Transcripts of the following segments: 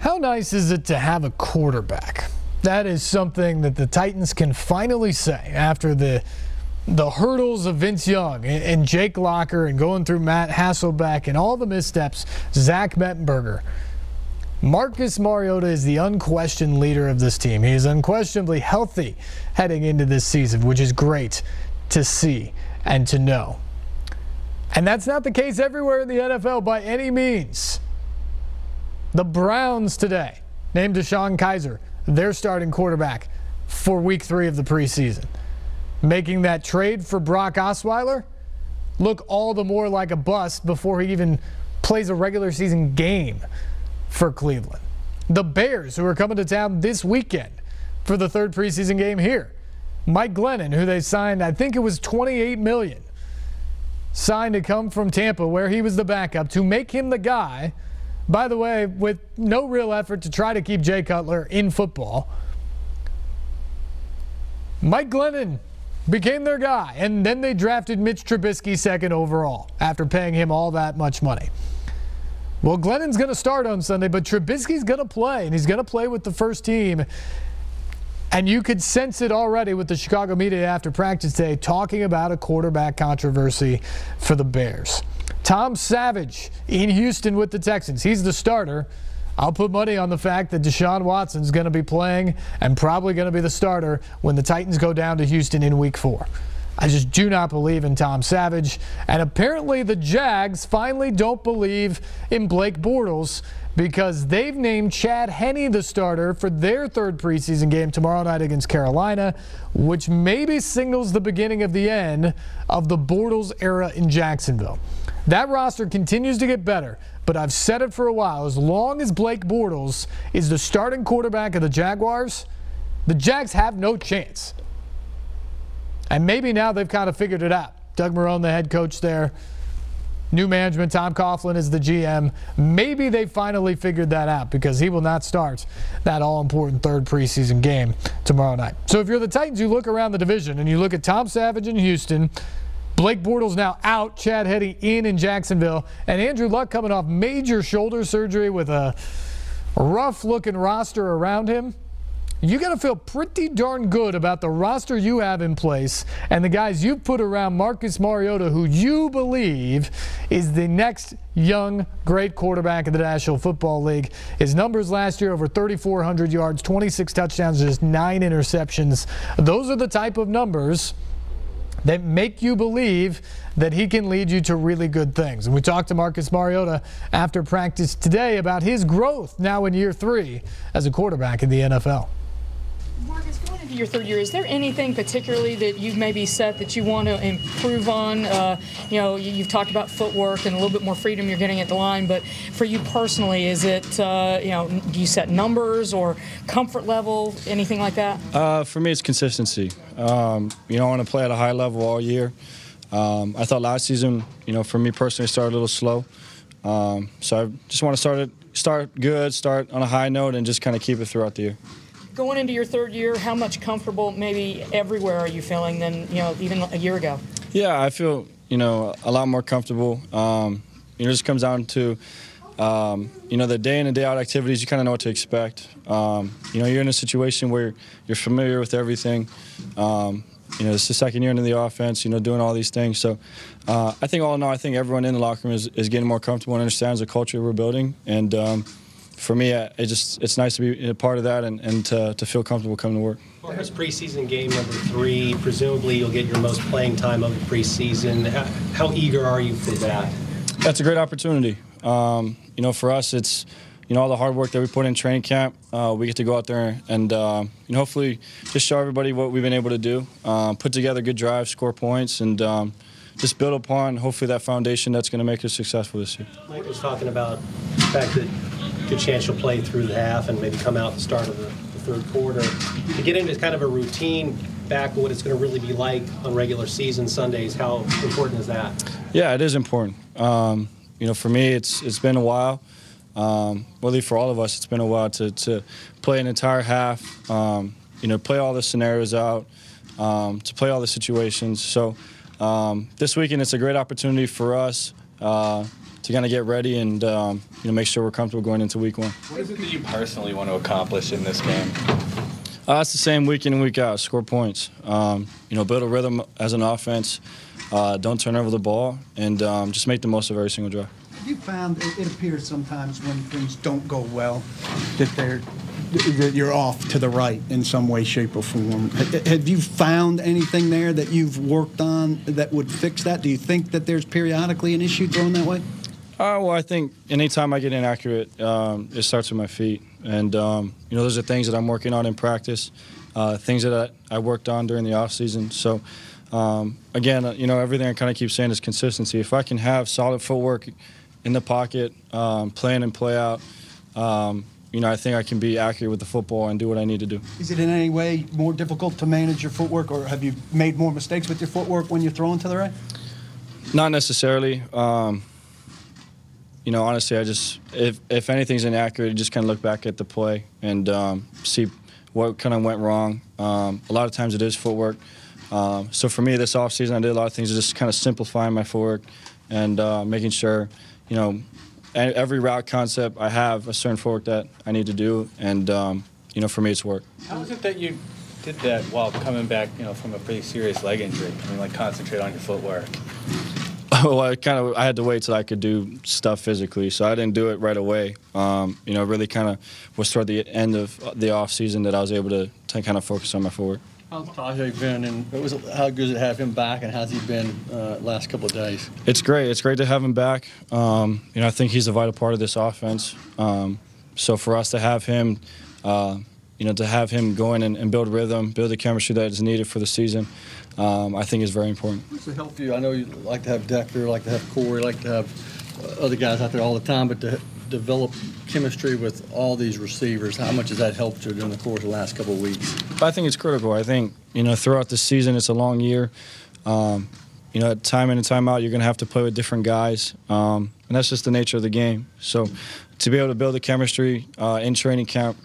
How nice is it to have a quarterback? That is something that the Titans can finally say after the hurdles of Vince Young and Jake Locker and going through Matt Hasselbeck and all the missteps, Zach Mettenberger. Marcus Mariota is the unquestioned leader of this team. He is unquestionably healthy heading into this season, which is great to see and to know. And that's not the case everywhere in the NFL by any means. The Browns today named Deshaun Kaiser their starting quarterback for week 3 of the preseason, making that trade for Brock Osweiler look all the more like a bust before he even plays a regular season game for Cleveland. The Bears, who are coming to town this weekend for the 3rd preseason game here. Mike Glennon, who they signed, I think it was $28 million, signed to come from Tampa, where he was the backup, to make him the guy, by the way, with no real effort to try to keep Jay Cutler in football. Mike Glennon became their guy, and then they drafted Mitch Trubisky 2nd overall after paying him all that much money. Well, Glennon's going to start on Sunday, but Trubisky's going to play, and he's going to play with the first team. And you could sense it already with the Chicago media after practice day talking about a quarterback controversy for the Bears. Tom Savage in Houston with the Texans. He's the starter. I'll put money on the fact that Deshaun Watson's going to be playing and probably going to be the starter when the Titans go down to Houston in week 4. I just do not believe in Tom Savage. And apparently the Jags finally don't believe in Blake Bortles, because they've named Chad Henne the starter for their 3rd preseason game tomorrow night against Carolina, which maybe signals the beginning of the end of the Bortles era in Jacksonville. That roster continues to get better, but I've said it for a while. As long as Blake Bortles is the starting quarterback of the Jaguars, the Jags have no chance. And maybe now they've kind of figured it out. Doug Marrone, the head coach there. New management, Tom Coughlin is the GM. Maybe they finally figured that out, because he will not start that all-important 3rd preseason game tomorrow night. So if you're the Titans, you look around the division and you look at Tom Savage in Houston, Blake Bortles now out, Chad Henne in Jacksonville, and Andrew Luck coming off major shoulder surgery with a rough-looking roster around him. You got to feel pretty darn good about the roster you have in place and the guys you've put around Marcus Mariota, who you believe is the next young, great quarterback in the National Football League. His numbers last year, over 3,400 yards, 26 touchdowns, just 9 interceptions. Those are the type of numbers that make you believe that he can lead you to really good things. And we talked to Marcus Mariota after practice today about his growth now in year 3 as a quarterback in the NFL. Marcus, going into your 3rd year, is there anything particularly that you've maybe set that you want to improve on? You've talked about footwork and a little bit more freedom you're getting at the line, but for you personally, is it, do you set numbers or comfort level, anything like that? For me, it's consistency. I want to play at a high level all year. I thought last season, for me personally, started a little slow. So I just want to start good, start on a high note, and just kind of keep it throughout the year. Going into your 3rd year, how much comfortable maybe everywhere are you feeling than even a year ago? Yeah, I feel a lot more comfortable. It just comes down to the day in and day out activities. You kind of know what to expect. You're in a situation where you're familiar with everything. It's the 2nd year into the offense. Doing all these things. So I think all in all, I think everyone in the locker room is getting more comfortable and understands the culture we're building. And for me, it's nice to be a part of that and to feel comfortable coming to work. Well, here's preseason game number 3. Presumably, you'll get your most playing time of the preseason. How eager are you for that? That's a great opportunity. For us, it's all the hard work that we put in training camp. We get to go out there and hopefully just show everybody what we've been able to do. Put together good drives, score points, and just build upon hopefully that foundation that's going to make us successful this year. Mike was talking about the fact that good chance you'll play through the half and maybe come out at the start of the 3rd quarter. To get into kind of a routine back to what it's going to really be like on regular season Sundays, how important is that? Yeah, it is important. For me, it's been a while. Really for all of us, it's been a while to play an entire half, play all the scenarios out, to play all the situations. So this weekend, it's a great opportunity for us kind of get ready and make sure we're comfortable going into week 1. What is it that you personally want to accomplish in this game? It's the same week in and week out. Score points. Build a rhythm as an offense. Don't turn over the ball, and just make the most of every single drive. Have you found it appears sometimes when things don't go well that you're off to the right in some way, shape, or form? Have you found anything there that you've worked on that would fix that? Do you think that there's periodically an issue thrown that way? Well, I think anytime I get inaccurate, it starts with my feet. And, those are things that I'm working on in practice, things that I worked on during the offseason. So, again, everything I kind of keep saying is consistency. If I can have solid footwork in the pocket, play in and play out, I think I can be accurate with the football and do what I need to do. Is it in any way more difficult to manage your footwork, or have you made more mistakes with your footwork when you're throwing to the right? Not necessarily. Honestly, if anything's inaccurate, you just kind of look back at the play and see what kind of went wrong. A lot of times it is footwork. So for me, this offseason, I did a lot of things to just kind of simplifying my footwork and making sure, every route concept, I have a certain footwork that I need to do, and, for me, it's work. How is it that you did that while coming back, from a pretty serious leg injury? Concentrate on your footwork. Well, I had to wait till I could do stuff physically, so I didn't do it right away. Really kind of was toward the end of the off season that I was able to kind of focus on my footwork. How's Tajay been, and how good is it to have him back, and how's he been last couple of days? It's great. It's great to have him back. I think he's a vital part of this offense. So for us to have him, going and build rhythm, build the chemistry that is needed for the season, I think is very important. What's it help you? I know you like to have Decker, like to have Corey, like to have other guys out there all the time, but to develop chemistry with all these receivers, how much has that helped you during the course of the last couple of weeks? I think it's critical. I think, throughout the season, it's a long year. Time in and time out, you're going to have to play with different guys, and that's just the nature of the game. So to be able to build the chemistry in training camp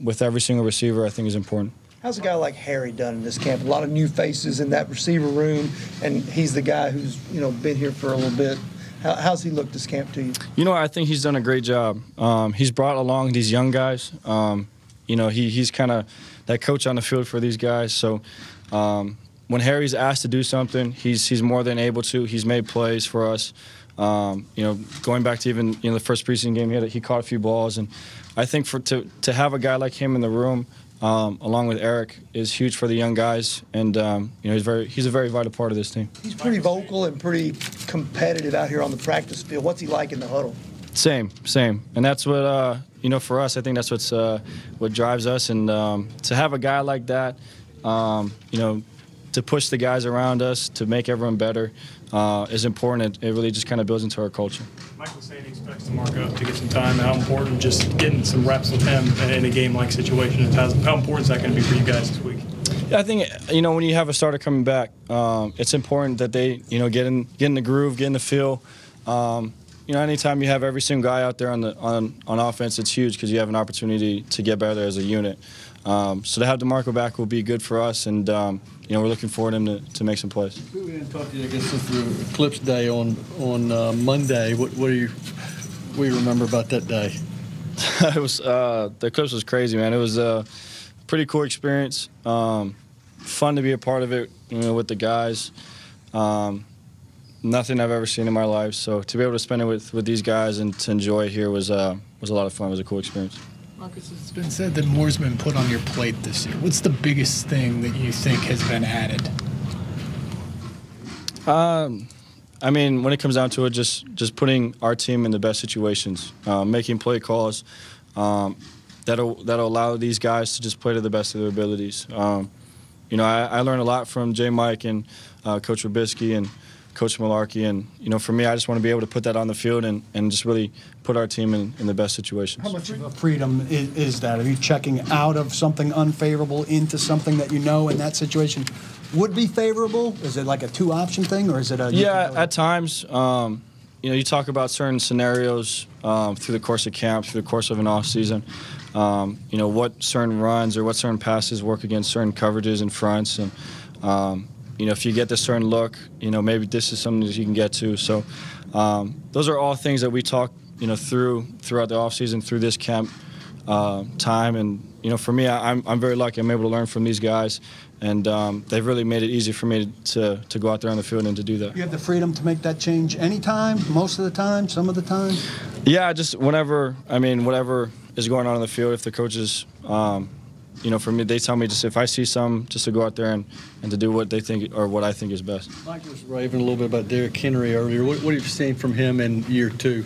with every single receiver, I think is important. How's a guy like Harry done in this camp? A lot of new faces in that receiver room, and he's the guy who's been here for a little bit. How's he looked this camp to you? I think he's done a great job. He's brought along these young guys. He's kind of that coach on the field for these guys. So when Harry's asked to do something, he's more than able to. He's made plays for us. Going back to even the first preseason game, he caught a few balls, and I think to have a guy like him in the room, along with Eric, is huge for the young guys, and he's a very vital part of this team. He's pretty vocal and pretty competitive out here on the practice field. What's he like in the huddle? Same, and that's what for us. I think that's what drives us, and to have a guy like that, to push the guys around us to make everyone better is important. It really just kind of builds into our culture. Michael saying he expects to mark up to get some time. How important just getting some reps with him in a game-like situation is? How important is that going to be for you guys this week? Yeah, I think when you have a starter coming back, it's important that they get in the groove, get in the feel. Anytime you have every single guy out there on offense, it's huge because you have an opportunity to get better as a unit. So to have DeMarco back will be good for us, and we're looking forward to him to make some plays. We didn't talk to you, I guess, since the Eclipse Day on Monday. What do you remember about that day? It was the Eclipse was crazy, man. It was a pretty cool experience. Fun to be a part of it, with the guys. Nothing I've ever seen in my life. So to be able to spend it with these guys and to enjoy it here was a lot of fun. It was a cool experience. Marcus, it's been said that more's been put on your plate this year. What's the biggest thing that you think has been added? When it comes down to it, just putting our team in the best situations, making play calls that'll allow these guys to just play to the best of their abilities. I learned a lot from J. Mike and Coach Robisky and Coach Malarkey, and for me, I just want to be able to put that on the field and just really put our team in the best situations. How much of a freedom is that? Are you checking out of something unfavorable into something that in that situation would be favorable? Is it like a two-option thing, or is it a... Yeah, at times. You talk about certain scenarios through the course of camp, through the course of an off season. What certain runs or what certain passes work against certain coverages and fronts, and if you get this certain look, maybe this is something that you can get to. So those are all things that we talk, throughout the offseason, through this camp time. And, for me, I'm very lucky. I'm able to learn from these guys. And they've really made it easy for me to go out there on the field and to do that. You have the freedom to make that change anytime, most of the time, some of the time? Yeah, just whenever, whatever is going on the field. If the coaches, for me, they tell me just if I see some, just to go out there and to do what they think or what I think is best. Mike was raving a little bit about Derrick Henry earlier. What have you seen from him in year 2?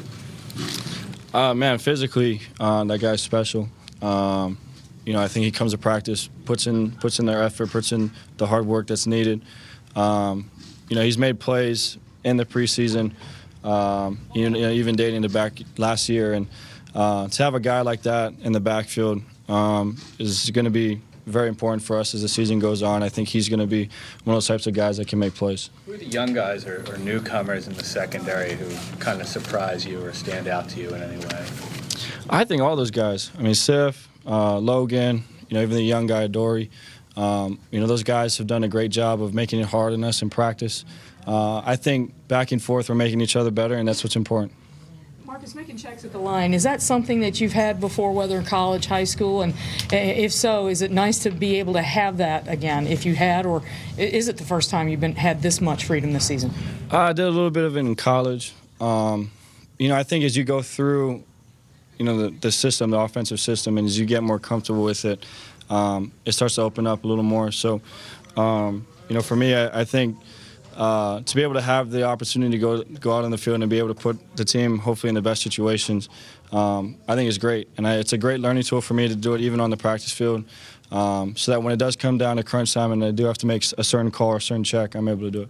Man, physically, that guy's special. I think he comes to practice, puts in their effort, puts in the hard work that's needed. He's made plays in the preseason, even dating the back last year. And to have a guy like that in the backfield is going to be very important for us as the season goes on. I think he's going to be one of those types of guys that can make plays. Who are the young guys or newcomers in the secondary who kind of surprise you or stand out to you in any way? I think all those guys. Sif, Logan, even the young guy, Dory. Those guys have done a great job of making it hard on us in practice. I think back and forth we're making each other better, and that's what's important. Marcus, making checks at the line, is that something that you've had before, whether in college, high school? And if so, is it nice to be able to have that again, if you had, or is it the first time you've had this much freedom this season? I did a little bit of it in college. I think as you go through the system, the offensive system, and as you get more comfortable with it, it starts to open up a little more. So, for me, I think to be able to have the opportunity to go out on the field and be able to put the team hopefully in the best situations, I think it's great. And it's a great learning tool for me to do it even on the practice field, so that when it does come down to crunch time and I do have to make a certain call or a certain check, I'm able to do it.